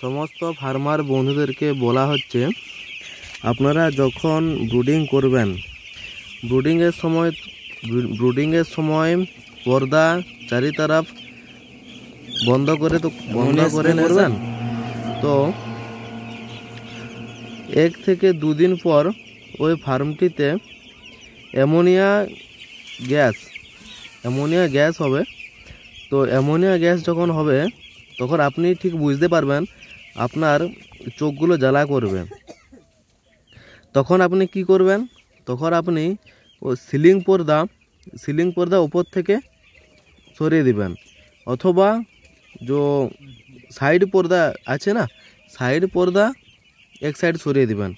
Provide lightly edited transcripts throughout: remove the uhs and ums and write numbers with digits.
সমস্ত ফার্মার বন্ধুদেরকে বলা হচ্ছে, আপনারা যখন ব্রুডিং করবেন, ব্রুডিংয়ের সময় পর্দা চারি তরফ বন্ধ করে করবেন। তো 1 থেকে 2 দিন পর ওই ফার্মটিতে অ্যামোনিয়া গ্যাস হবে। তো অ্যামোনিয়া গ্যাস যখন হবে তখন আপনি ঠিক বুঝতে পারবেন আপনার চোখগুলো জ্বালা করবে। তখন আপনি কি করবেন? তখন আপনি ও সিলিং পর্দা উপর থেকে সরিয়ে দিবেন, অথবা जो সাইড পর্দা আছে না, সাইড পর্দা এক সাইড সরিয়ে দিবেন।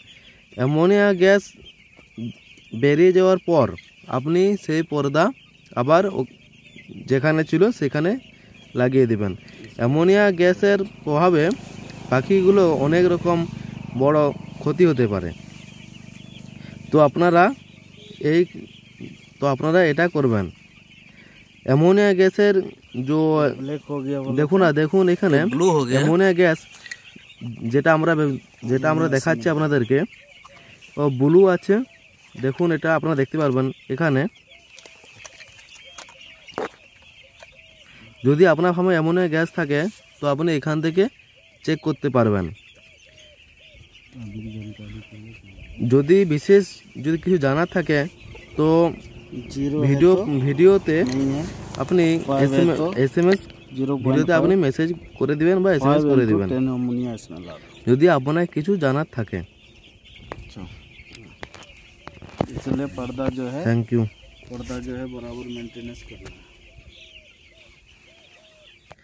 অ্যামোনিয়া গ্যাস বেরিয়ে যাওয়ার পর আপনি সেই পর্দা আবার যেখানে ছিল সেখানে লাগিয়ে দিবেন। অ্যামোনিয়া গ্যাসের প্রভাবে পাখিগুলো অনেক রকম বড় ক্ষতি হতে পারে। তো আপনারা এটা করবেন। অ্যামোনিয়া গ্যাসের দেখুন এখানে অ্যামোনিয়া গ্যাস যেটা আমরা দেখাচ্ছি আপনাদেরকে, ও ব্লু আছে। দেখুন, এটা আপনারা দেখতে পারবেন এখানে। যদি আপনার ফার্মে অ্যামোনিয়া গ্যাস থাকে তো আপনি এখান থেকে চেক করতে পারবেন। যদি কিছু জানার থাকে তো ভিডিওতে আপনি আপনি মেসেজ করে দিবেন বা SMS করে দিবেন যদি আপনার কিছু জানার থাকে। इसलिए पर्दा जो है थैंक यू। पर्दा जो है बराबर मेंटेनेंस करना है।